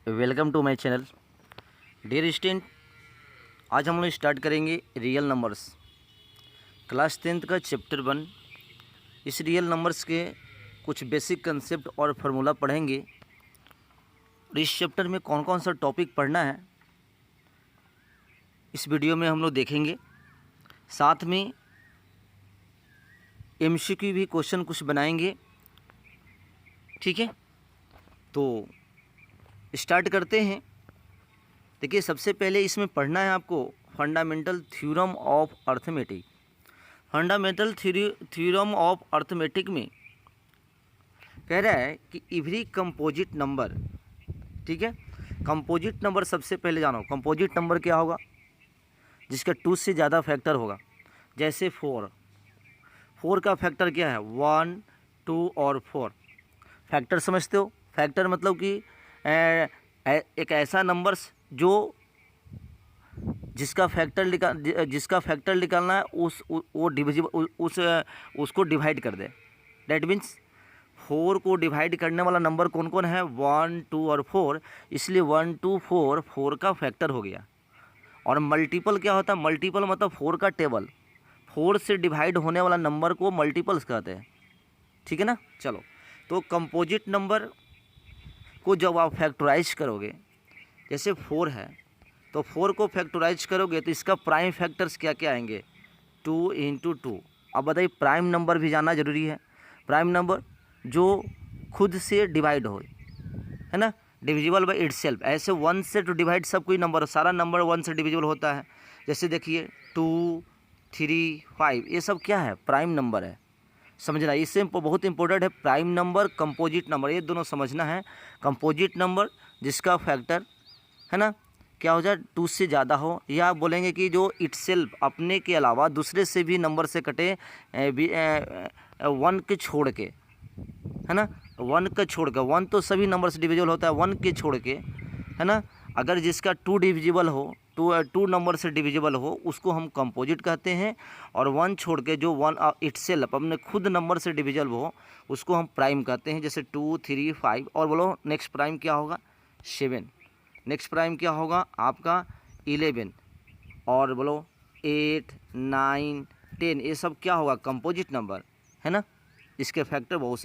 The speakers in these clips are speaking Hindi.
Welcome to my channel dear student. आज हम लोग स्टार्ट करेंगे रियल नंबर्स क्लास 10th का चैप्टर 1। इस रियल नंबर्स के कुछ बेसिक कंसेप्ट और फार्मूला पढ़ेंगे और इस चैप्टर में कौन कौन सा टॉपिक पढ़ना है इस वीडियो में हम लोग देखेंगे। साथ में एमसीक्यू भी क्वेश्चन कुछ बनाएंगे, ठीक है। तो स्टार्ट करते हैं। देखिए, सबसे पहले इसमें पढ़ना है आपको fundamental theorem of arithmetic. Fundamental theorem of arithmetic में कह रहा है कि एवरी कंपोजिट नंबर, ठीक है। कंपोजिट नंबर सबसे पहले जानो, कंपोजिट नंबर क्या होगा? जिसका 2 से ज़्यादा फैक्टर होगा। जैसे 4 का फैक्टर क्या है? 1, 2 और 4। फैक्टर समझते हो? फैक्टर मतलब कि एक ऐसा नंबर्स जो जिसका फैक्टर निकालना है वो डिविजिबल उसको डिवाइड कर दे। डैट मीन्स 4 को डिवाइड करने वाला नंबर कौन कौन है? 1, 2 और 4। इसलिए 1, 2, 4 का फैक्टर हो गया। और मल्टीपल क्या होता है? मल्टीपल मतलब 4 का टेबल। 4 से डिवाइड होने वाला नंबर को मल्टीपल्स कहते हैं, ठीक है ना। चलो, तो कंपोजिट नंबर को जब आप फैक्टराइज करोगे, जैसे 4 है तो 4 को फैक्टराइज करोगे तो इसका प्राइम फैक्टर्स क्या क्या आएंगे? 2 × 2। अब बताइए, प्राइम नंबर भी जानना जरूरी है। प्राइम नंबर जो खुद से डिवाइड हो, है ना, डिविजिबल बाई इटसेल्फ। ऐसे 1 से तो डिवाइड सब कोई नंबर, सारा नंबर 1 से डिविजिबल होता है। जैसे देखिए 2, 3, 5, ये सब क्या है? प्राइम नंबर है। समझना, इससे बहुत इंपॉर्टेंट है। प्राइम नंबर, कंपोजिट नंबर, ये दोनों समझना है। कंपोजिट नंबर जिसका फैक्टर, है ना, क्या हो जाए? 2 से ज़्यादा हो, या आप बोलेंगे कि जो इटसेल्फ अपने के अलावा दूसरे से भी नंबर से कटे 1 के छोड़ के, है ना, 1 का छोड़ के। 1 तो सभी नंबर से डिविजिबल होता है, 1 के छोड़ के, है ना। अगर जिसका 2 डिविजिबल हो, 2 नंबर से डिविजिबल हो, उसको हम कंपोजिट कहते हैं। और 1 छोड़ के जो 1 इटसेल्फ अपने खुद नंबर से डिविजिबल हो, उसको हम प्राइम कहते हैं। जैसे 2, 3, 5। और बोलो नेक्स्ट प्राइम क्या होगा? 7। नेक्स्ट प्राइम क्या होगा आपका? 11। और बोलो 8, 9, 10। ये सब क्या होगा? कंपोजिट नंबर, है ना। इसके फैक्टर बहुत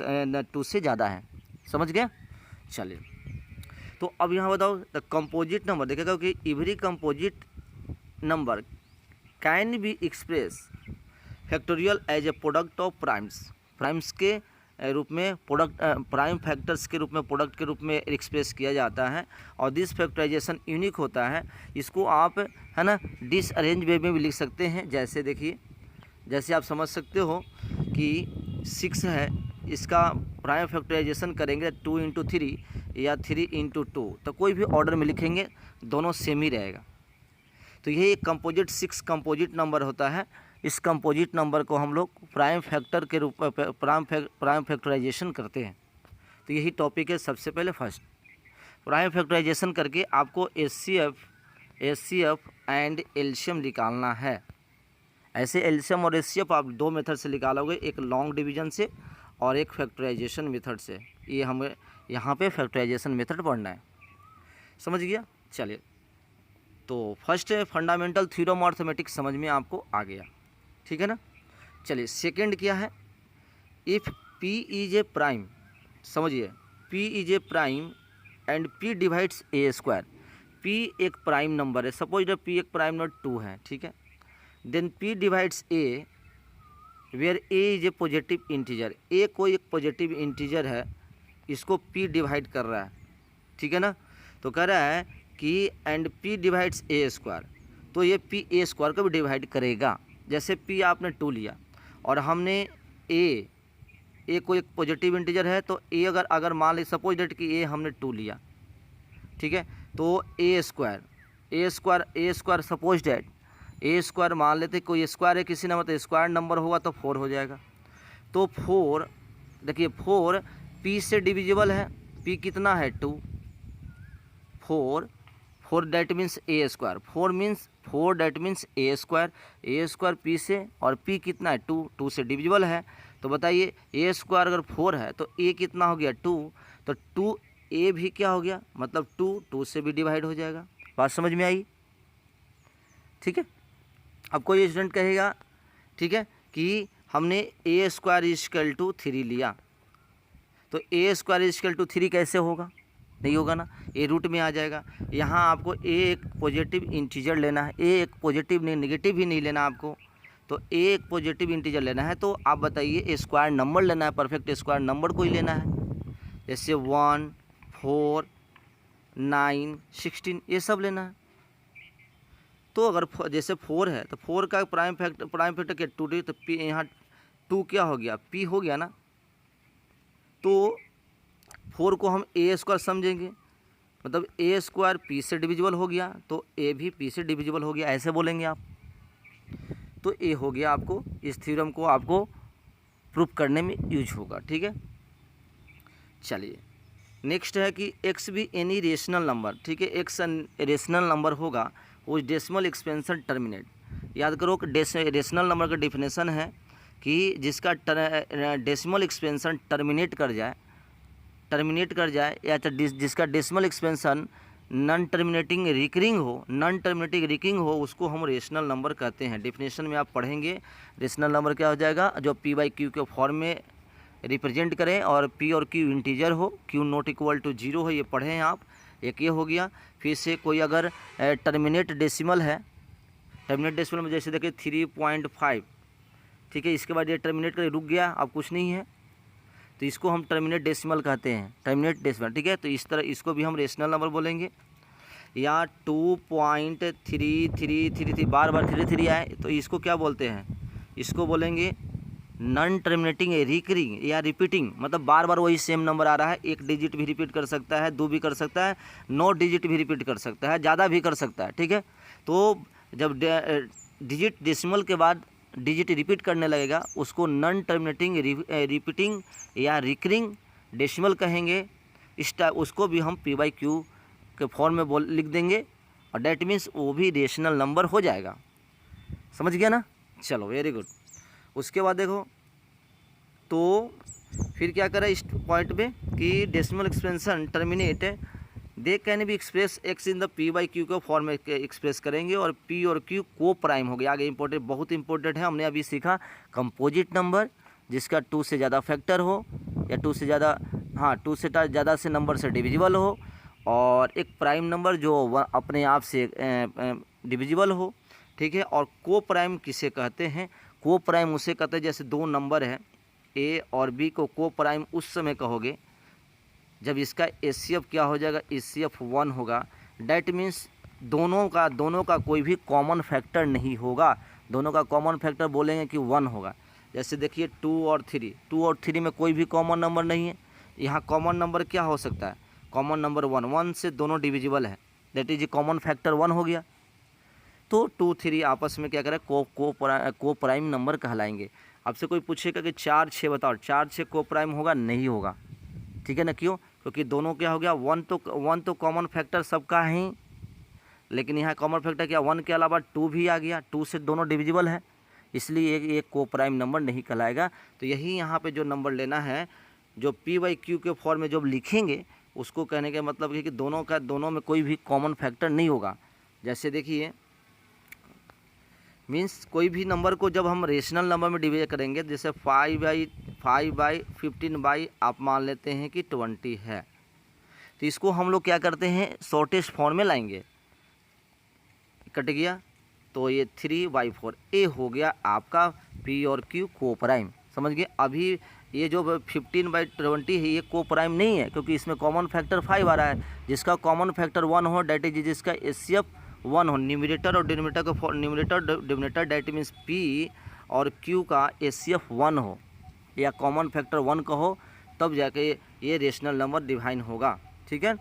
2 से ज़्यादा है। समझ गया? चलिए, तो अब यहाँ बताओ द कंपोजिट नंबर। देखिएगा कि every composite number can be express factorial as a product of primes. Primes के रूप में, प्रोडक्ट प्राइम फैक्टर्स के रूप में, प्रोडक्ट के रूप में एक्सप्रेस किया जाता है। और दिस फैक्टराइजेशन यूनिक होता है। इसको आप, है ना, डिसअरेंज वे में भी लिख सकते हैं। जैसे देखिए, जैसे आप समझ सकते हो कि 6 है, इसका प्राइम फैक्टराइजेशन करेंगे 2 × 3 या 3 × 2, तो कोई भी ऑर्डर में लिखेंगे दोनों सेम ही रहेगा। तो यही एक कंपोजिट 6 कंपोजिट नंबर होता है। इस कंपोजिट नंबर को हम लोग प्राइम फैक्टर के रूप में प्राइम फैक्टराइजेशन करते हैं। तो यही टॉपिक है। सबसे पहले फर्स्ट प्राइम फैक्टराइजेशन करके आपको एचसीएफ एंड एलसीएम निकालना है। ऐसे एलसीएम और एचसीएफ आप 2 मेथड से निकालोगे, एक लॉन्ग डिवीजन से और एक फैक्टराइजेशन मेथड से। ये हमें यहाँ पे फैक्टराइजेशन मेथड पढ़ना है। समझ गया? चलिए, तो first fundamental theorem of arithmetic समझ में आपको आ गया, ठीक है ना। चलिए, सेकंड क्या है? If P is a prime, समझिए, P is a prime and P divides A²। P एक प्राइम नंबर है। सपोज P एक प्राइम नंबर 2 है, ठीक है। Then P divides A where A is a positive integer. A कोई एक पॉजिटिव इंटीजर है, इसको P डिवाइड कर रहा है, ठीक है ना। तो कह रहा है कि एंड P डिवाइड्स A², तो ये P A² को भी डिवाइड करेगा। जैसे P आपने 2 लिया और हमने A कोई एक पॉजिटिव इंटीजर है, तो A अगर मान ली सपोज डेट कि A हमने 2 लिया, ठीक है, तो A² सपोज डेट A² मान लेते, कोई स्क्वायर है किसी नंबर, तो स्क्वायर नंबर होगा तो 4 हो जाएगा। तो 4, देखिए 4 P से डिविजिबल है। P कितना है? 2। 4 that means A²। 4 that means A² P से, और P कितना है? 2 से डिविजिबल है। तो बताइए A² अगर 4 है तो A कितना हो गया? 2। तो 2 ए भी क्या हो गया, मतलब 2 से भी डिवाइड हो जाएगा। बात समझ में आई? ठीक है। अब कोई स्टूडेंट कहेगा, ठीक है, कि हमने ए स्क्वायर इक्वल टू 3 लिया, तो ए स्क्वायर इक्वल टू 3 कैसे होगा? नहीं होगा ना, ए रूट में आ जाएगा। यहाँ आपको ए एक पॉजिटिव इंटीजर लेना है, ए एक पॉजिटिव नहीं नेगेटिव भी नहीं लेना आपको, तो ए एक पॉजिटिव इंटीजर लेना है। तो आप बताइए, ए स्क्वायर नंबर लेना है, परफेक्ट स्क्वायर नंबर कोई लेना है, जैसे 1, 4, 9, 16 ये सब लेना है। तो अगर जैसे 4 है तो 4 का प्राइम फैक्टर क्या 2, तो पी यहाँ 2 क्या हो गया, पी हो गया ना। तो 4 को हम ए स्क्वायर समझेंगे, मतलब ए स्क्वायर पी से डिविजिबल हो गया, तो ए भी पी से डिविजिबल हो गया, ऐसे बोलेंगे आप। तो ए हो गया, आपको इस थ्योरम को आपको प्रूफ करने में यूज होगा। ठीक है, चलिए नेक्स्ट है कि एक्स भी एनी रेशनल नंबर, ठीक है, एक्स रेशनल नंबर होगा उस डेसिमल एक्सपेंशन टर्मिनेट। याद करो कि रेशनल नंबर का डिफिनेशन है कि जिसका डेसिमल एक्सपेंशन टर्मिनेट कर जाए या तो जिसका decimal expansion non terminating recurring हो, उसको हम रेशनल नंबर कहते हैं। डिफिनेशन में आप पढ़ेंगे रेशनल नंबर क्या हो जाएगा, जो पी बाई क्यू के फॉर्म में रिप्रेजेंट करें और पी और क्यू इंटीजर हो, क्यू नॉट इक्वल टू 0 हो, ये पढ़े हैं आप। एक ये हो गया। फिर से कोई अगर टर्मिनेट डेसिमल है, टर्मिनेट डेसिमल में जैसे देखिए 3.5, ठीक है, इसके बाद ये टर्मिनेट कर रुक गया, अब कुछ नहीं है, तो इसको हम टर्मिनेट डेसिमल कहते हैं, टर्मिनेट डेसिमल। ठीक है, तो इस तरह इसको भी हम रेशनल नंबर बोलेंगे। या 2.3333 बार 3 आए तो इसको क्या बोलते हैं, इसको बोलेंगे नॉन टर्मिनेटिंग रिकरिंग या रिपीटिंग, मतलब बार बार वही सेम नंबर आ रहा है, एक डिजिट भी रिपीट कर सकता है, 2 भी कर सकता है, 9 डिजिट भी रिपीट कर सकता है, ज़्यादा भी कर सकता है। ठीक है, तो जब डिजिट डेसिमल के बाद डिजिट रिपीट करने लगेगा उसको नॉन टर्मिनेटिंग रिपीटिंग या रिकरिंग डेसिमल कहेंगे। उसको भी हम पी बाई क्यू के फॉर्म में लिख देंगे, और डैट मीन्स वो भी रेशनल नंबर हो जाएगा। समझ गया ना? चलो वेरी गुड। उसके बाद देखो, तो फिर क्या करें इस पॉइंट पे कि decimal expansion terminate they can be express x in the P by Q के फॉर्म में एक्सप्रेस करेंगे, और पी और क्यू को प्राइम हो गया। आगे इंपॉर्टेंट, बहुत इंपॉर्टेंट है, हमने अभी सीखा कंपोजिट नंबर जिसका 2 से ज़्यादा फैक्टर हो, या 2 से ज़्यादा, हाँ 2 से ज़्यादा से नंबर से डिविजिबल हो, और एक प्राइम नंबर जो अपने आप से डिविजिबल हो। ठीक है, और को प्राइम किसे कहते हैं, को प्राइम उसे कहते हैं जैसे 2 नंबर है ए और बी को प्राइम उस समय कहोगे जब इसका एचसीएफ क्या हो जाएगा, एचसीएफ 1 होगा। डैट मीन्स दोनों का कोई भी कॉमन फैक्टर नहीं होगा, दोनों का कॉमन फैक्टर बोलेंगे कि 1 होगा। जैसे देखिए 2 और 3 में कोई भी कॉमन नंबर नहीं है। यहाँ कॉमन नंबर क्या हो सकता है, कॉमन नंबर 1 से दोनों डिविजिबल है, दैट इज कॉमन फैक्टर 1 हो गया। तो 2, 3 आपस में क्या करें, को प्राइम नंबर कहलाएंगे। आपसे कोई पूछेगा कि 4, 6 बताओ, 4, 6 को प्राइम होगा, नहीं होगा। ठीक है ना, क्यों? क्योंकि दोनों क्या हो गया, 1 तो कॉमन फैक्टर सबका है, लेकिन यहाँ कॉमन फैक्टर क्या 1 के अलावा 2 भी आ गया, 2 से दोनों डिविजिबल है, इसलिए एक को प्राइम नंबर नहीं कहलाएगा। तो यही यहाँ पे जो नंबर लेना है, जो पी बाई क्यू के फॉर्म में जब लिखेंगे उसको कहने का मतलब है कि दोनों में कोई भी कॉमन फैक्टर नहीं होगा। जैसे देखिए मीन्स कोई भी नंबर को जब हम रेशनल नंबर में डिवाइड करेंगे, जैसे 5/15 आप मान लेते हैं कि 20 है, तो इसको हम लोग क्या करते हैं, शॉर्टेस्ट फॉर्म में लाएंगे। कट गया तो ये 3/4 ए हो गया आपका पी और क्यू को प्राइम। समझ गए? अभी ये जो 15/20 है ये को प्राइम नहीं है, क्योंकि इसमें कॉमन फैक्टर 5 आ रहा है। जिसका कॉमन फैक्टर 1 हो, डैट इज जिसका एचसीएफ 1 हो, न्यूमरेटर और डिनोमिनेटर डैट मीन्स पी और क्यू का एचसीएफ 1 हो, या कॉमन फैक्टर 1 का हो, तब जाके ये रेशनल नंबर डिवाइन होगा। ठीक है,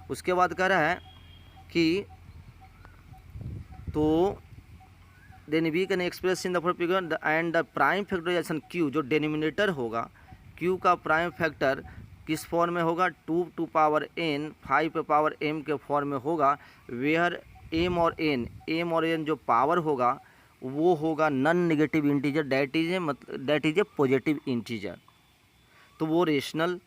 उसके बाद कह रहा है कि तो then we can express in the figure and the prime factorization Q, जो डिनोमिनेटर होगा क्यू का प्राइम फैक्टर किस फॉर्म में होगा, 2 टू पावर n 5 पे पावर m के फॉर्म में होगा, वेयर m और n जो पावर होगा वो होगा non negative integer, that is a positive integer. तो वो रेशनल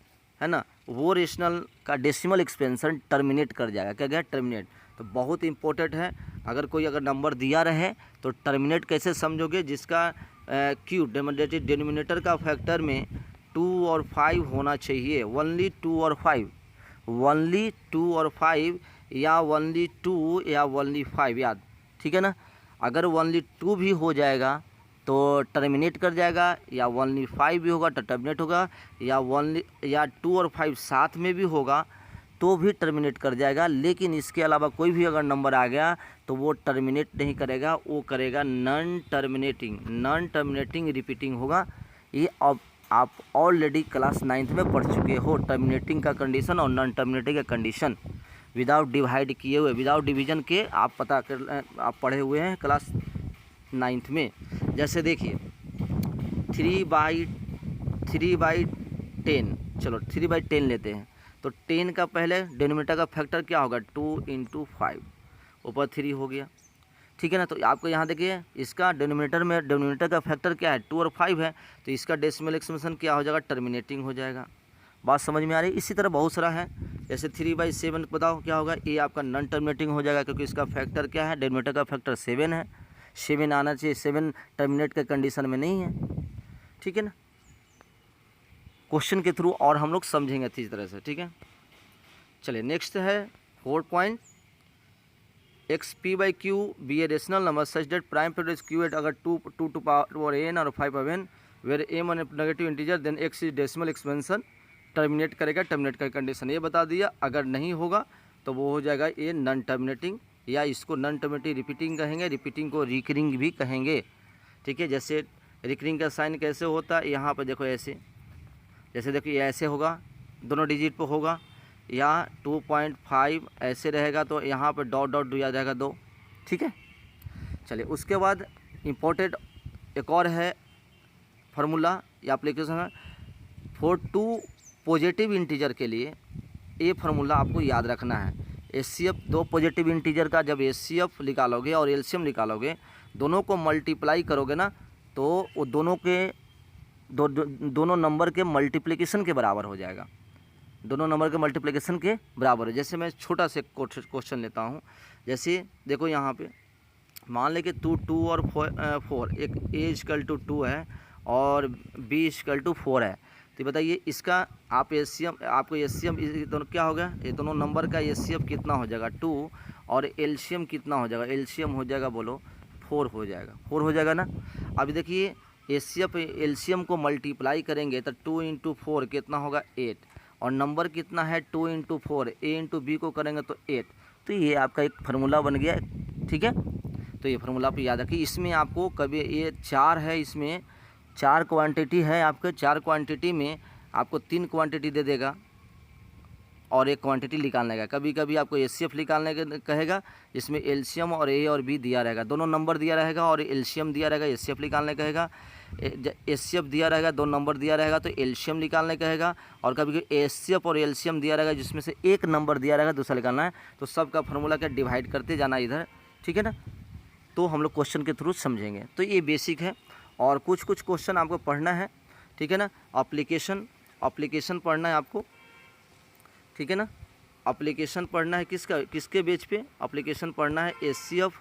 है ना, वो रेशनल का डेसिमल एक्सपेंशन टर्मिनेट कर जाएगा। क्या गया? टर्मिनेट। तो बहुत इंपॉर्टेंट है, अगर नंबर दिया रहे तो टर्मिनेट कैसे समझोगे? जिसका क्यू डिनोमिनेटर का फैक्टर में 2 और 5 होना चाहिए, ओनली 2 और 5, ओनली 2 और 5 या ओनली 2 या ओनली 5 याद, ठीक है ना। अगर ओनली 2 भी हो जाएगा तो टर्मिनेट कर जाएगा, या ओनली 5 भी होगा तो टर्मिनेट होगा, या 2 और 5 साथ में भी होगा तो भी टर्मिनेट कर जाएगा। लेकिन इसके अलावा कोई भी अगर नंबर आ गया तो वो टर्मिनेट नहीं करेगा, वो करेगा नॉन टर्मिनेटिंग रिपीटिंग होगा। ये अब आप ऑलरेडी क्लास 9th में पढ़ चुके हो, टर्मिनेटिंग का कंडीशन और नॉन टर्मिनेटिंग का कंडीशन विदाउट डिवाइड किए हुए, विदाउट डिवीजन के आप आप पढ़े हुए हैं क्लास 9th में। जैसे देखिए 3/10, चलो 3/10 लेते हैं, तो 10 का पहले डिनोमिनेटर का फैक्टर क्या होगा? 2 × 5, ऊपर 3 हो गया, ठीक है ना। तो आपको यहाँ देखिए इसका डिनोमिनेटर का फैक्टर क्या है? 2 और 5 है, तो इसका डेसिमल एक्सपेंशन क्या हो जाएगा? टर्मिनेटिंग हो जाएगा। बात समझ में आ रही है? इसी तरह बहुत सारा है, जैसे 3/7 बताओ क्या होगा? ये आपका नॉन टर्मिनेटिंग हो जाएगा, क्योंकि इसका फैक्टर क्या है? डिनोमिनेटर का फैक्टर 7 है, 7 आना चाहिए, 7 टर्मिनेट के कंडीशन में नहीं है, ठीक है ना। क्वेश्चन के थ्रू और हम लोग समझेंगे अच्छी तरह से, ठीक है। चलिए नेक्स्ट है 4 point, x p/q be a rational number such that prime factor is q at अगर 2 to power n और 5 power n वेर m और negative integer then x is decimal expansion terminate करेगा, टर्मिनेट का कंडीशन ये बता दिया। अगर नहीं होगा तो वो हो जाएगा ये नॉन टर्मिनेटिंग, या इसको नॉन टर्मिनेटिंग रिपीटिंग कहेंगे, रिपीटिंग को रिकरिंग भी कहेंगे, ठीक है। जैसे रिकरिंग का साइन कैसे होता है? यहाँ पर देखो ऐसे, जैसे देखो ये ऐसे होगा, दोनों डिजिट पर होगा, या 2.5 ऐसे रहेगा तो यहाँ पर डॉट दिया जाएगा 2, ठीक है। चलिए उसके बाद इम्पोर्टेंट एक और है फार्मूला या एप्लीकेशन है फॉर 2 पॉजिटिव इंटीजर के लिए। ये फार्मूला आपको याद रखना है। HCF 2 पॉजिटिव इंटीजर का जब HCF निकालोगे और LCM निकालोगे, दोनों को मल्टीप्लाई करोगे ना, तो वो दोनों नंबर के मल्टीप्लिकेशन के बराबर हो जाएगा, दोनों नंबर के मल्टीप्लिकेशन के बराबर है। जैसे मैं छोटा से क्वेश्चन लेता हूँ, जैसे देखो यहाँ पे मान लें कि 2 और 4 एक A=2 है और B=4 है, तो बताइए इसका आपको HCM दोनों क्या होगा? ये दोनों नंबर का HCF कितना हो जाएगा? 2, और LCM कितना हो जाएगा? LCM हो जाएगा, बोलो 4 हो जाएगा, 4 हो जाएगा ना। अभी देखिए HCF LCM को मल्टीप्लाई करेंगे तो 2 × 4 कितना होगा? 8, और नंबर कितना है? 2 × 4, A × B को करेंगे तो 8। तो ये आपका एक फार्मूला बन गया, ठीक है। तो ये फार्मूला आप याद रखिए। इसमें आपको कभी ये 4 है, इसमें 4 क्वांटिटी है आपके, 4 क्वांटिटी में आपको 3 क्वांटिटी दे देगा और एक क्वांटिटी निकालने का। कभी कभी आपको HCF निकालने का कहेगा, जिसमें LCM और A और B दिया रहेगा, दोनों नंबर दिया रहेगा, और LCM दिया रहेगा, HCF निकालने कहेगा। HCF दिया रहेगा, 2 नंबर दिया रहेगा तो LCM निकालने कहेगा। और कभी कभी HCF और LCM दिया रहेगा, जिसमें से एक नंबर दिया रहेगा, दूसरा निकालना है। तो सबका फार्मूला क्या? डिवाइड करते जाना इधर, ठीक है ना। तो हम लोग क्वेश्चन के थ्रू समझेंगे। तो ये बेसिक है, और कुछ क्वेश्चन आपको पढ़ना है, ठीक है ना। एप्लीकेशन पढ़ना है आपको, ठीक है ना। एप्लीकेशन पढ़ना है किसके बेस पे? एप्लीकेशन पढ़ना है HCF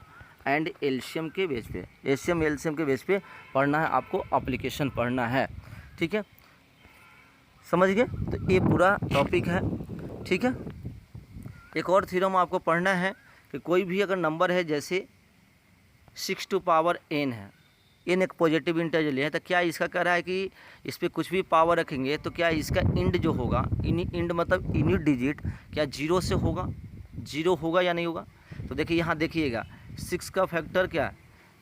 एंड LCM के बेस पे, HCM LCM के बेस पे पढ़ना है आपको, एप्लीकेशन पढ़ना है, ठीक है। समझ गए? तो ये पूरा टॉपिक है, ठीक है। एक और थ्योरम आपको पढ़ना है कि कोई भी अगर नंबर है, जैसे 6 to power n है, n एक पॉजिटिव इंटीजर है, तो क्या इसका कह रहा है कि इस पर कुछ भी पावर रखेंगे तो क्या इसका इंड जो होगा, इंड मतलब यूनिट डिजिट, क्या 0 से होगा? 0 होगा या नहीं होगा? तो देखिए यहाँ देखिएगा 6 का फैक्टर क्या है?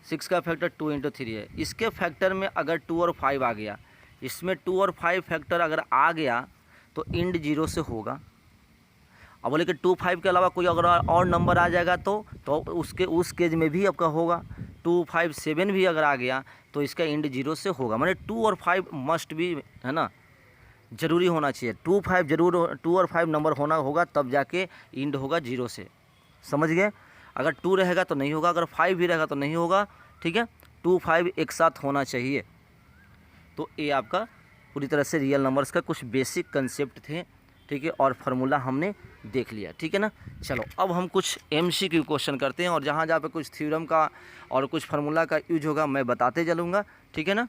6 का फैक्टर 2 × 3 है। इसके फैक्टर में अगर 2 और 5 आ गया, इसमें 2 और 5 फैक्टर अगर आ गया तो इंड 0 से होगा। अब बोले कि 2, 5 के अलावा कोई अगर और नंबर आ जाएगा तो उस केज में भी आपका होगा। 2, 5, 7 भी अगर आ गया तो इसका इंड 0 से होगा। माने 2 और 5 मस्ट भी, है ना, ज़रूरी होना चाहिए। 2, 5 जरूर, 2 और 5 नंबर होगा तब जाके इंड होगा 0 से। समझ गए? अगर 2 रहेगा तो नहीं होगा, अगर 5 भी रहेगा तो नहीं होगा, ठीक है। 2, 5 एक साथ होना चाहिए। तो ये आपका पूरी तरह से रियल नंबर्स का कुछ बेसिक कंसेप्ट थे, ठीक है, और फार्मूला हमने देख लिया, ठीक है ना। चलो अब हम कुछ MCQ क्वेश्चन करते हैं और जहाँ जहाँ पे कुछ थ्योरम का और कुछ फार्मूला का यूज होगा मैं बताते चलूँगा, ठीक है ना।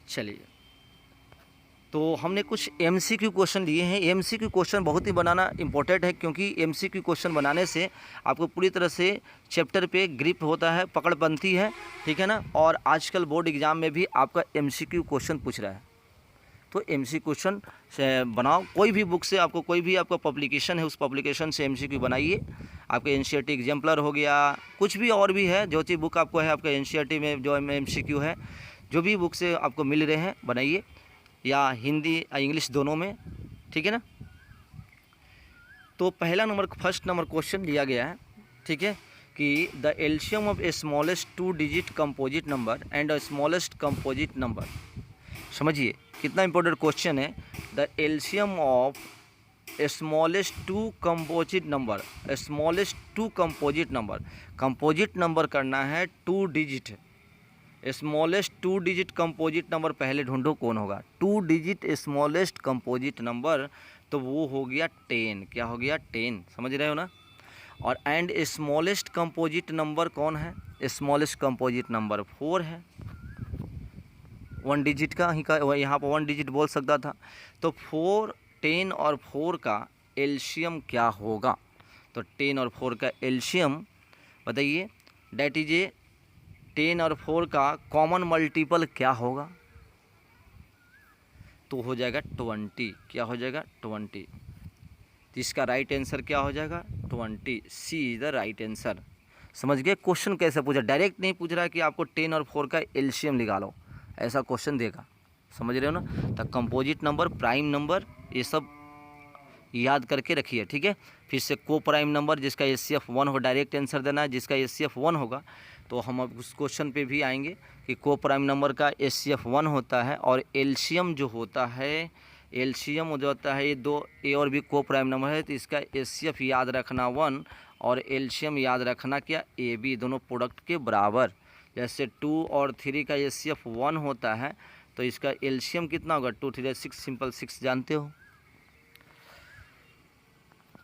चलिए, तो हमने कुछ MCQ क्वेश्चन लिए हैं। MCQ क्वेश्चन बहुत ही बनाना इंपॉर्टेंट है, क्योंकि MCQ क्वेश्चन बनाने से आपको पूरी तरह से चैप्टर पे ग्रिप होता है, पकड़ बनती है, ठीक है ना। और आजकल बोर्ड एग्जाम में भी आपका MCQ क्वेश्चन पूछ रहा है, तो MCQ क्वेश्चन से बनाओ। कोई भी बुक से आपको, कोई भी आपका पब्लिकेशन है उस पब्लिकेशन से MCQ बनाइए। आपके NCERT एग्जाम्पलर हो गया, कुछ भी और भी है, जो चीज़ बुक आपको है आपका NCERT में जो MCQ है, जो भी बुक से आपको मिल रहे हैं बनाइए, या हिंदी या इंग्लिश दोनों में, ठीक है ना। तो पहला नंबर, फर्स्ट नंबर क्वेश्चन लिया गया है, ठीक है, कि the LCM of A smallest 2 digit composite number and a smallest composite number. समझिए कितना इंपॉर्टेंट क्वेश्चन है। The LCM of A smallest 2 composite number, smallest 2 composite number, composite number करना है 2 digit, smallest 2 digit composite number पहले ढूंढो कौन होगा। 2 डिजिट स्मॉलेस्ट कंपोजिट नंबर, तो वो हो गया 10। क्या हो गया? 10, समझ रहे हो ना। और एंड स्मॉलेस्ट कंपोजिट नंबर कौन है? स्मॉलेस्ट कंपोजिट नंबर 4 है, 1 डिजिट का ही का, यहाँ पर 1 डिजिट बोल सकता था। तो 4, 10 और 4 का एलसीएम क्या होगा? तो 10 और 4 का एलसीएम बताइए, डैट इज ए 10 और 4 का कॉमन मल्टीपल क्या होगा? तो हो जाएगा 20। क्या हो जाएगा? 20। तो इसका राइट आंसर क्या हो जाएगा? 20। सी इज द राइट आंसर। समझ गए क्वेश्चन कैसे पूछा? डायरेक्ट नहीं पूछ रहा है कि आपको 10 और 4 का एलसीएम निकालो, ऐसा क्वेश्चन देगा। समझ रहे हो ना। तो कंपोजिट नंबर, प्राइम नंबर, ये सब याद करके रखिए, ठीक है। फिर से को प्राइम नंबर जिसका एचसीएफ 1 हो, डायरेक्ट आंसर देना है। जिसका एचसीएफ 1 होगा, तो हम अब उस क्वेश्चन पे भी आएंगे कि को प्राइम नंबर का एचसीएफ 1 होता है, और एलसीएम जो होता है, एलसीएम जो होता है, ये 2 ए और बी को प्राइम नंबर है, तो इसका एचसीएफ याद रखना 1 और एलसीएम याद रखना क्या? ए बी, दोनों प्रोडक्ट के बराबर। जैसे 2 और 3 का एचसीएफ 1 होता है, तो इसका एलसीएम कितना होगा? 2 3 6, सिंपल 6 जानते हो।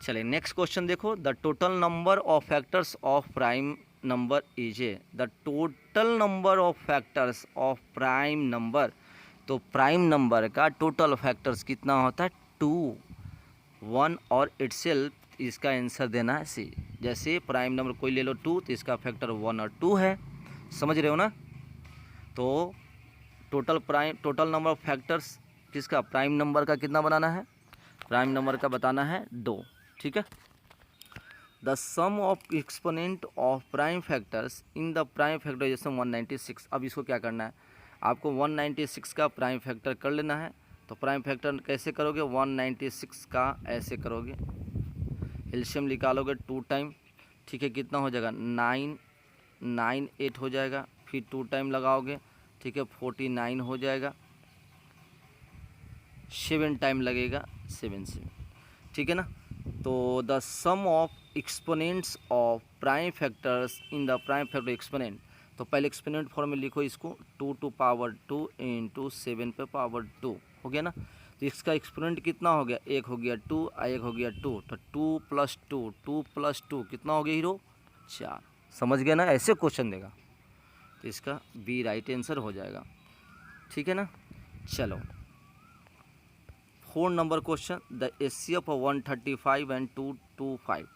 चलिए नेक्स्ट क्वेश्चन देखो। The total number of factors of prime number is a, the total number of factors of prime number. तो प्राइम नंबर का टोटल फैक्टर्स कितना होता है? 2, 1 और इटसेल्फ। इसका आंसर देना है सी। जैसे प्राइम नंबर कोई ले लो 2, तो इसका फैक्टर 1 और 2 है। समझ रहे हो ना। तो टोटल नंबर ऑफ फैक्टर्स किसका? प्राइम नंबर का कितना बनाना है? प्राइम नंबर का बताना है 2, ठीक है। The sum of exponent of prime factors in the prime factorization 196। अब इसको क्या करना है? आपको 196 का प्राइम फैक्टर कर लेना है। तो प्राइम फैक्टर कैसे करोगे? 196 का ऐसे करोगे, एलसीएम निकालोगे 2 टाइम, ठीक है। कितना हो जाएगा? 998 हो जाएगा। फिर 2 टाइम लगाओगे, ठीक है, 49 हो जाएगा। 7 टाइम लगेगा, 7, ठीक है ना। तो the sum of exponents of prime factors in the prime factor exponent. तो पहले एक्सपोनेंट फॉर्म में लिखो इसको, 2 टू पावर 2 इंटू 7 पे पावर 2 हो गया ना। तो इसका एक्सपोनेंट कितना हो गया? 1 हो गया 2, 1 हो गया 2, तो 2 + 2, 2 + 2 कितना हो गया हीरो? 4। समझ गया ना। ऐसे क्वेश्चन देगा, तो इसका बी राइट आंसर हो जाएगा, ठीक है ना। चलो 4 number question. The HCF of 135 and 225।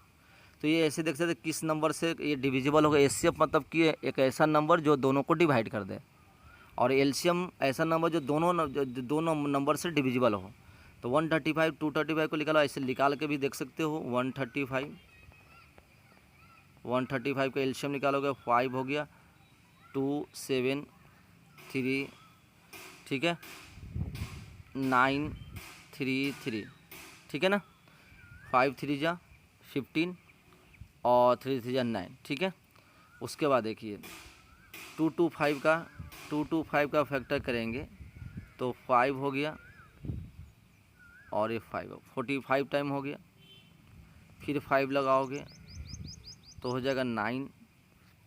तो ये ऐसे देख सकते किस नंबर से ये डिविजिबल होगा। एचसीएफ मतलब कि एक ऐसा नंबर जो दोनों को डिवाइड कर दे, और एलसीएम ऐसा नंबर जो दोनों नंबर से डिविजिबल हो। तो 135, 235 को निकालो, ऐसे निकाल के भी देख सकते हो। 135 का एलसीएम निकालोगे, 5 हो गया, 2 7 3, ठीक है, 9 3 3, ठीक है ना। 5 3 जा 15 और 3 3 जा 9, ठीक है। उसके बाद देखिए 225 का फैक्टर करेंगे, तो 5 हो गया और ये 5 45 टाइम हो गया। फिर 5 लगाओगे तो हो जाएगा 9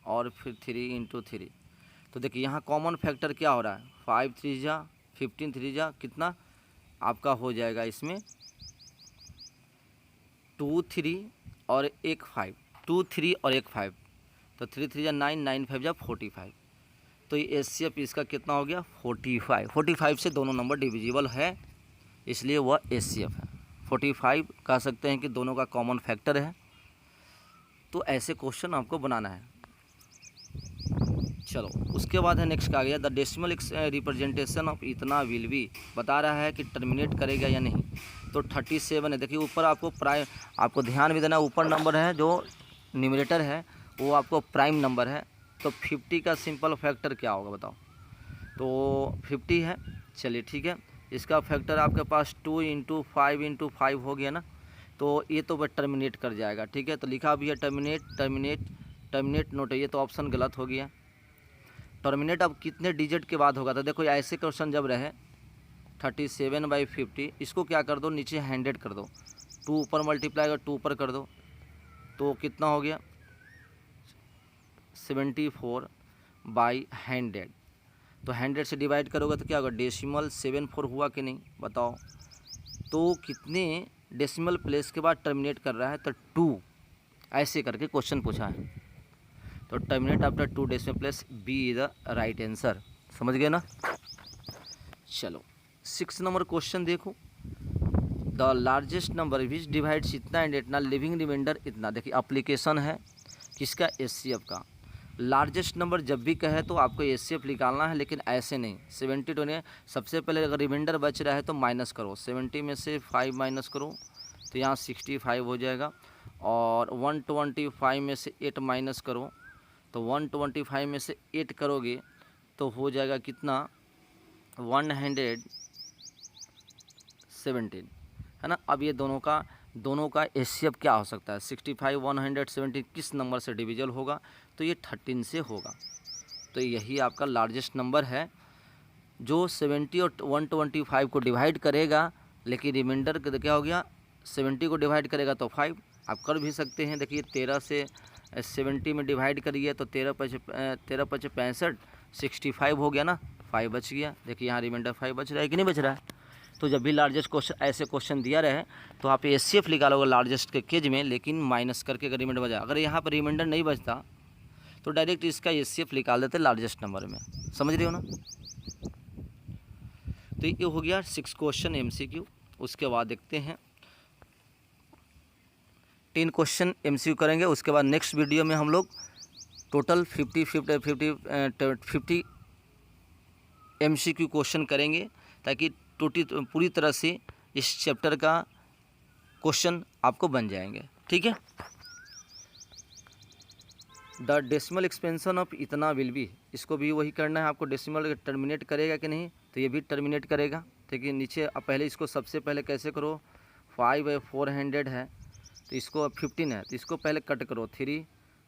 और फिर 3 इंटू 3। तो देखिए यहाँ कॉमन फैक्टर क्या हो रहा है? 5 3 जा 15 3 जा कितना आपका हो जाएगा इसमें 2 3 और 1 5, 2 3 और 1 5, तो 3 3 जा 9 9 5 जा 45। तो ये HCF इसका कितना हो गया 45। 45 से दोनों नंबर डिविजिबल है, इसलिए वह HCF है। 45 कह सकते हैं कि दोनों का कॉमन फैक्टर है। तो ऐसे क्वेश्चन आपको बनाना है। चलो उसके बाद है नेक्स्ट आ गया द डेसिमल रिप्रेजेंटेशन ऑफ इतना विल बी, बता रहा है कि टर्मिनेट करेगा या नहीं। तो 37 है। देखिए ऊपर आपको प्राइम, आपको ध्यान भी देना, ऊपर नंबर है जो न्यूमरेटर है वो आपको प्राइम नंबर है। तो 50 का सिंपल फैक्टर क्या होगा बताओ। तो 50 है, चलिए ठीक है, इसका फैक्टर आपके पास 2 × 5 × 5 हो गया ना, तो ये तो बस टर्मिनेट कर जाएगा। ठीक है, तो लिखा भी है टर्मिनेट टर्मिनेट टर्मिनेट नोट है, ये तो ऑप्शन गलत हो गया। टर्मिनेट अब कितने डिजिट के बाद होगा, तो देखो ऐसे क्वेश्चन जब रहे 37/50, इसको क्या कर दो नीचे 100 कर दो, 2 ऊपर मल्टीप्लाई और 2 ऊपर कर दो, तो कितना हो गया 74/100। तो 100 से डिवाइड करोगे तो क्या होगा, डेसिमल 74 हुआ कि नहीं बताओ। तो कितने डेसिमल प्लेस के बाद टर्मिनेट कर रहा है, तो 2 ऐसे करके क्वेश्चन पूछा है। तो terminate after 2 decimal place, B is the right answer. समझ गए ना। चलो 6 नंबर क्वेश्चन देखो, the largest number which divides इतना एंड इतना लिविंग रिमाइंडर इतना। देखिए अप्लीकेशन है किसका, HCF का। लार्जेस्ट नंबर जब भी कहे तो आपको HCF निकालना है, लेकिन ऐसे नहीं 72 ने। सबसे पहले अगर रिमाइंडर बच रहा है तो माइनस करो, 70 में से 5 माइनस करो तो यहाँ 65 हो जाएगा, और 125 में से 8 माइनस करो तो 125 में से 8 करोगे तो हो जाएगा कितना 117 है ना। अब ये दोनों का HCF क्या हो सकता है, 65 117 किस नंबर से डिविजल होगा, तो ये 13 से होगा। तो यही आपका लार्जेस्ट नंबर है जो 70 और 125 को डिवाइड करेगा, लेकिन रिमाइंडर क्या हो गया 70 को डिवाइड करेगा तो 5। आप कर भी सकते हैं, देखिए 13 से 70 में डिवाइड करिए तो 13 5 65, 65 हो गया ना, 5 बच गया। देखिए यहाँ रिमाइंडर 5 बच रहा है कि नहीं बच रहा है। तो जब भी लार्जेस्ट क्वेश्चन ऐसे क्वेश्चन दिया रहे तो आप HCF निकालोगे लार्जेस्ट के केज में, लेकिन माइनस करके अगर रिमाइंडर बचा, अगर यहाँ पर रिमाइंडर नहीं बचता तो डायरेक्ट इसका HCF निकाल देते लार्जेस्ट नंबर में। समझ रहे हो ना। तो ये हो गया 6 क्वेश्चन MCQ। उसके बाद देखते हैं 10 क्वेश्चन MCQ करेंगे। उसके बाद नेक्स्ट वीडियो में हम लोग टोटल 50 MCQ क्वेश्चन करेंगे, ताकि पूरी तरह से इस चैप्टर का क्वेश्चन आपको बन जाएंगे। ठीक है। द डेसिमल एक्सपेंशन ऑफ इतना विल बी, इसको भी वही करना है आपको। डेसिमल टर्मिनेट करेगा कि नहीं, तो ये भी टर्मिनेट करेगा। ठीक है, नीचे अब पहले इसको सबसे पहले कैसे करो, 5/400 है तो इसको 15 है तो इसको पहले कट करो 3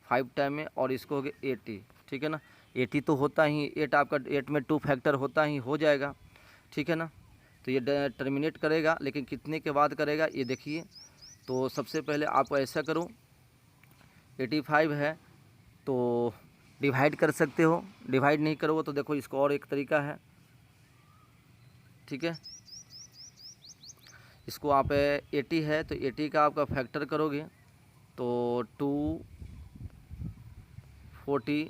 5 टाइम में, और इसको हो गया 80। ठीक है ना, 80 तो होता ही 8, आपका 8 में 2 फैक्टर होता ही हो जाएगा। ठीक है ना। तो ये टर्मिनेट करेगा, लेकिन कितने के बाद करेगा ये देखिए। तो सबसे पहले आप ऐसा करो, 85 है तो डिवाइड कर सकते हो, डिवाइड नहीं करोगे तो देखो इसको और एक तरीका है। ठीक है, इसको आप 80 है तो 80 का आपका फैक्टर करोगे तो 240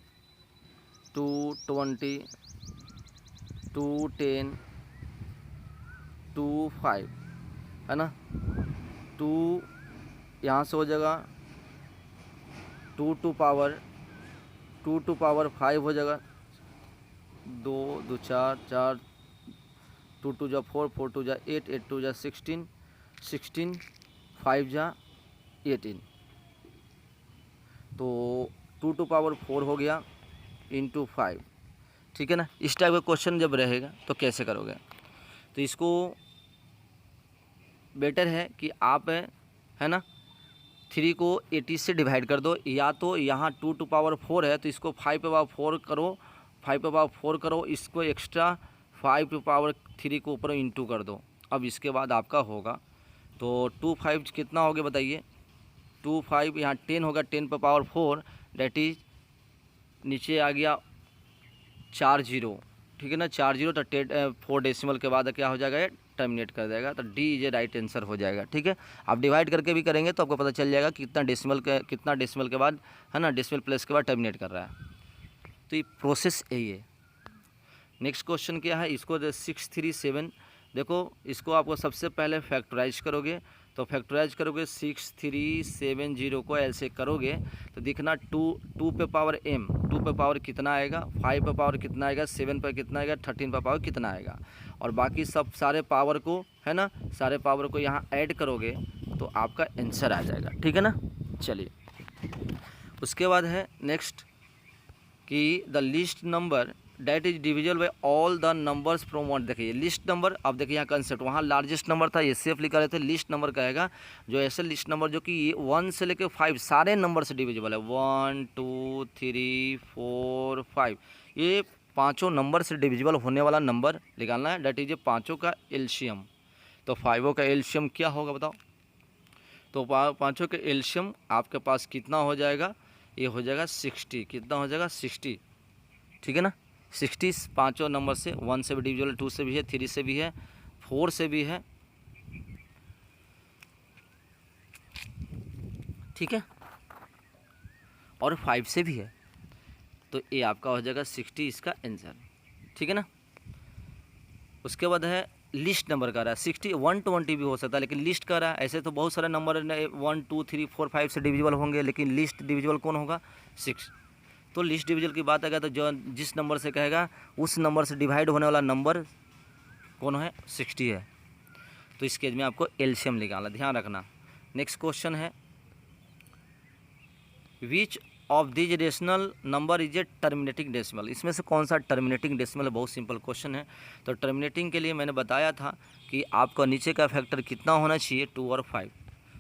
220 210 25 है ना। 2 यहाँ से हो जाएगा 2 टू पावर 5 हो जाएगा, 2 2 4 4 2 2 जा 4 4 2 जा 8 8 2 जा 16 16 5 जा 18, तो 2 टू पावर 4 हो गया इंटू 5। ठीक है ना। इस टाइप का क्वेश्चन जब रहेगा तो कैसे करोगे, तो इसको बेटर है कि आप है ना 3 को 80 से डिवाइड कर दो, या तो यहाँ 2 टू पावर 4 है तो इसको 5/4 करो, 5/4 करो, इसको एक्स्ट्रा 5 टू पावर 3 को ऊपर इंटू कर दो। अब इसके बाद आपका होगा तो 2 5 कितना हो गया बताइए, 2 5 यहाँ 10 होगा, 10/4 डेट इज नीचे आ गया 4 0, ठीक है ना, 4 जीरो तो 4 डेसिमल के बाद क्या हो जाएगा, ये टर्मिनेट कर देगा। तो डी ये राइट आंसर हो जाएगा। ठीक है, आप डिवाइड करके भी करेंगे तो आपको पता चल जाएगा कितना डेसिमल के बाद, है ना, डेसिमल प्लेस के बाद टर्मिनेट कर रहा है। तो ये प्रोसेस यही है। नेक्स्ट क्वेश्चन क्या है, इसको 637, देखो इसको आपको सबसे पहले फैक्टराइज करोगे, तो फैक्टराइज करोगे 6370 को ऐसे करोगे तो दिखना 2 पे पावर m, 2 पे पावर कितना आएगा, 5 पे पावर कितना आएगा, 7 पे कितना आएगा, 13 पे पावर कितना आएगा, और बाकी सब सारे पावर को, है ना, सारे पावर को यहाँ ऐड करोगे तो आपका आंसर आ जाएगा। ठीक है ना। चलिए, उसके बाद है नेक्स्ट कि the list number that is divisible by all the numbers from 1। देखिए लिस्ट नंबर, अब देखिए यहाँ कंसेप्ट, वहाँ लार्जेस्ट नंबर था एससीएफ लिखा रहते, लिस्ट नंबर कहेगा जो ऐसे लिस्ट नंबर जो कि 1 से लेकर 5 सारे नंबर से डिविजिबल है, 1 2 3 4 5, ये पाँचों नंबर से डिविजिबल होने वाला नंबर निकालना है, डैट इज पाँचों का एलसीएम। तो 5 का एलसीएम क्या होगा बताओ, तो पाँचों के एलसीएम आपके पास कितना हो जाएगा, ये हो जाएगा 60, कितना हो जाएगा 60। ठीक है ना, 60 पाँचों नंबर से, 1 से भी डिविजिबल, 2 से भी है, 3 से भी है, 4 से भी है। ठीक है, और 5 से भी है, तो ये आपका हो जाएगा 60 इसका आंसर। ठीक है ना। उसके बाद है लिस्ट नंबर का रहा है 60, 120 भी हो सकता है, लेकिन लिस्ट का रहा है, ऐसे तो बहुत सारे नंबर 1 2 3 4 5 से डिविजिबल होंगे, लेकिन लिस्ट डिविजिबल कौन होगा, 6। तो लिस्ट डिविजिबल की बात आएगा तो जो जिस नंबर से कहेगा उस नंबर से डिवाइड होने वाला नंबर कौन है, 60 है। तो इस केस में आपको एलसीएम निकालना, ध्यान रखना। नेक्स्ट क्वेश्चन है which of these rational number is a terminating decimal. इसमें से कौन सा टर्मिनेटिंग डेसिमल है, बहुत सिंपल क्वेश्चन है। तो टर्मिनेटिंग के लिए मैंने बताया था कि आपका नीचे का फैक्टर कितना होना चाहिए, 2 और 5,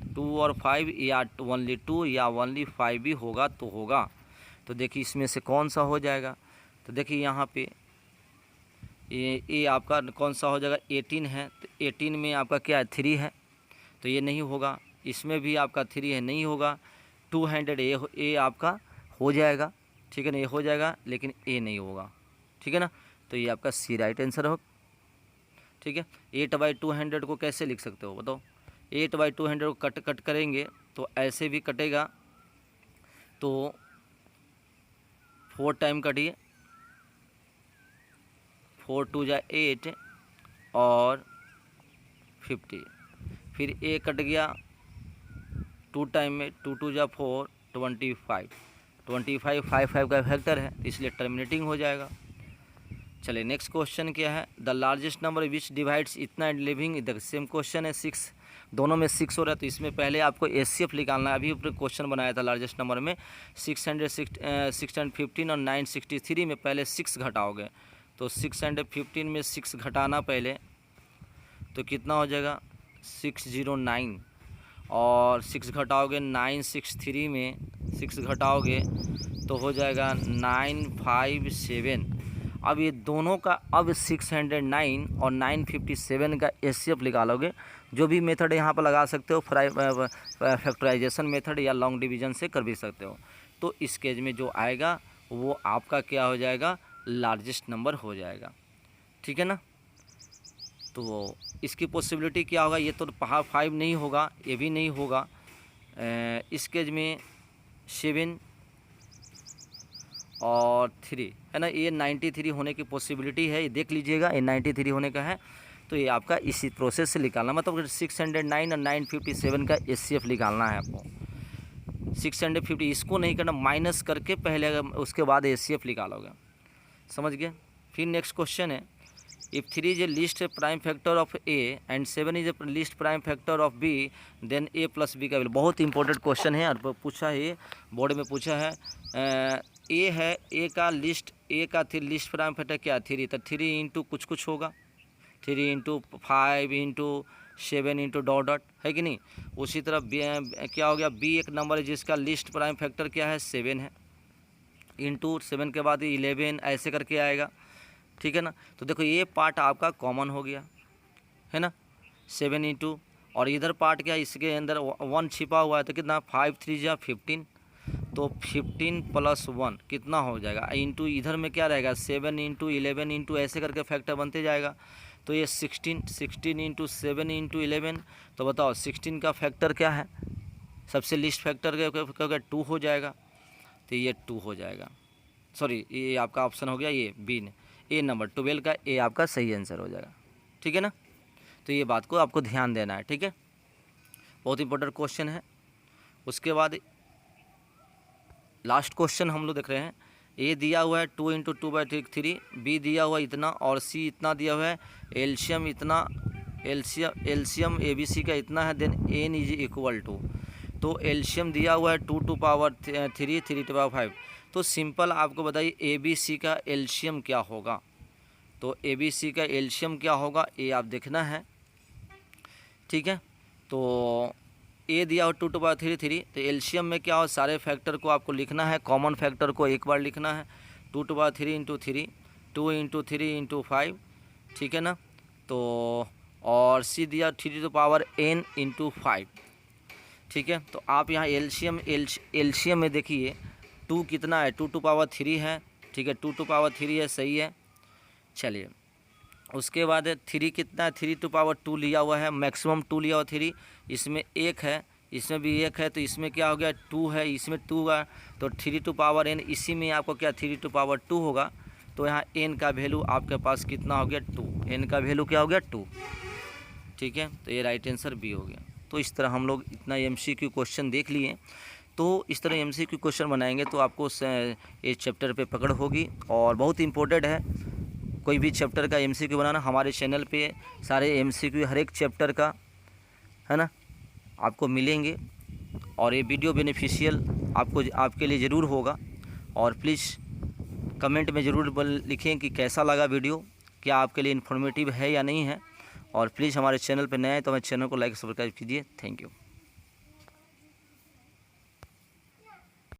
2 और 5 या ओनली 2 या ओनली 5 भी होगा तो होगा। तो देखिए इसमें से कौन सा हो जाएगा, तो देखिए यहाँ पे ये आपका कौन सा हो जाएगा, 18 है, तो 18 में आपका क्या है, 3 है, तो ये नहीं होगा। इसमें भी आपका 3 है, नहीं होगा। 200 ए आपका हो जाएगा, ठीक है ना, ये हो जाएगा, लेकिन ए नहीं होगा। ठीक है ना, तो ये आपका सी राइट आंसर हो। ठीक है, 8/200 को कैसे लिख सकते हो बताओ, 8/200 को कट करेंगे तो ऐसे भी कटेगा, तो 4 टाइम कटिए, 4 2 जा 8 और 50, फिर ए कट गया 2 टाइम में, 2 2 जा 4 25, 5 का फैक्टर है, इसलिए टर्मिनेटिंग हो जाएगा। चलिए नेक्स्ट क्वेश्चन क्या है, the largest number which divides इतना and leaving, the same question है 6, दोनों में 6 हो रहा है, तो इसमें पहले आपको एचसीएफ निकालना है। अभी ऊपर क्वेश्चन बनाया था लार्जेस्ट नंबर में 615 और 963 में पहले 6 घटाओगे, तो 615 में 6 घटाना पहले, तो कितना हो जाएगा 609, और 6 घटाओगे 963 में 6 घटाओगे तो हो जाएगा 957। अब ये दोनों का अब 609 और 957 का एचसीएफ निकालोगे, जो भी मेथड यहाँ पर लगा सकते हो, फैक्टराइजेशन मेथड या लॉन्ग डिवीजन से कर भी सकते हो। तो इस केस में जो आएगा वो आपका क्या हो जाएगा, लार्जेस्ट नंबर हो जाएगा। ठीक है ना, तो इसकी पॉसिबिलिटी क्या होगा, ये तो 5 नहीं होगा, ये भी नहीं होगा। इस केस में 7 और 3 है ना, ये 93 होने की पॉसिबिलिटी है, ये देख लीजिएगा, ये 93 होने का है। तो ये आपका इसी प्रोसेस से निकालना, मतलब 609 और 957 का एचसीएफ निकालना है आपको। 650 इसको नहीं करना, माइनस करके पहले उसके बाद एचसीएफ निकालोगे, समझ गए। फिर नेक्स्ट क्वेश्चन है, if 3 is a least prime factor of A and 7 is a least prime factor of B, then A plus B का वैल्यू। बहुत इंपॉर्टेंट क्वेश्चन है और पूछा है, ये बोर्ड में पूछा है। ए है, ए का लिस्ट लिस्ट प्राइम फैक्टर क्या, 3, तो 3 इंटू कुछ होगा, 3 इंटू 5 इंटू 7 इंटू डॉट है कि नहीं। उसी तरह क्या हो गया, बी एक नंबर है जिसका लिस्ट प्राइम फैक्टर क्या है, 7 है, इंटू 7 के बाद 11 ऐसे करके आएगा। ठीक है ना, तो देखो ये पार्ट आपका कॉमन हो गया है ना, 7 इंटू, और इधर पार्ट क्या है, इसके अंदर 1 छिपा हुआ है, तो कितना 5 3 जा 15, तो 15 + 1 कितना हो जाएगा, इंटू इधर में क्या रहेगा 7 इंटू 11 इंटू ऐसे करके फैक्टर बनते जाएगा। तो ये 16 इंटू 7 इंटू 11, तो बताओ 16 का फैक्टर क्या है, सबसे लिस्ट फैक्टर क्या 2 हो जाएगा, तो ये 2 हो जाएगा। सॉरी, ये आपका ऑप्शन हो गया ये बी, ए नंबर 12 का ए आपका सही आंसर हो जाएगा। ठीक है ना, तो ये बात को आपको ध्यान देना है। ठीक है, बहुत इंपॉर्टेंट क्वेश्चन है। उसके बाद लास्ट क्वेश्चन हम लोग देख रहे हैं। ए दिया हुआ है 2 इंटू 2/3, बी दिया हुआ इतना और सी इतना दिया हुआ है, एलसीएम इतना, एलसीएम ABC का इतना है, then n is equal to, तो एलसीएम दिया हुआ है 2 टू पावर 3, 3 टू पावर 5। तो सिंपल आपको बताइए ABC का एलसीएम क्या होगा, तो ABC का एलसीएम क्या होगा ये आप देखना है। ठीक है, तो ए दिया हो 2 टू पावर 3, तो एलसीएम में क्या हो, सारे फैक्टर को आपको लिखना है, कॉमन फैक्टर को एक बार लिखना है, 2 to power 3 into 3, 2 into 3 into 5। ठीक है ना, तो और सी दिया 3 टू पावर n इंटू 5। ठीक है, तो आप यहाँ एलसीएम में देखिए 2 कितना है, 2 टू पावर 3 है। ठीक है, 2 टू पावर 3 है, सही है। चलिए, उसके बाद 3 कितना है, 3 टू पावर 2 लिया हुआ है, मैक्सिमम 2 लिया हुआ 3, इसमें 1 है, इसमें भी 1 है, तो इसमें क्या हो गया 2 है, इसमें 2 है, तो 3 टू पावर n, इसी में आपको क्या 3 टू पावर 2 होगा, तो यहाँ n का वैल्यू आपके पास कितना हो गया 2, n का वैल्यू क्या हो गया 2। ठीक है, तो ये राइट आंसर बी हो गया। तो इस तरह हम लोग इतना MCQ क्वेश्चन देख लिए। तो इस तरह MCQ क्वेश्चन बनाएंगे तो आपको इस चैप्टर पे पकड़ होगी, और बहुत इम्पोर्टेंट है कोई भी चैप्टर का MCQ बनाना। हमारे चैनल पे सारे MCQ हर एक चैप्टर का है ना आपको मिलेंगे, और ये वीडियो बेनिफिशियल आपके लिए ज़रूर होगा। और प्लीज़ कमेंट में ज़रूर लिखें कि कैसा लगा वीडियो, क्या आपके लिए इन्फॉर्मेटिव है या नहीं है। और प्लीज़ हमारे चैनल पर नए हैं तो हमारे चैनल को लाइक सब्सक्राइब कीजिए। Thank you.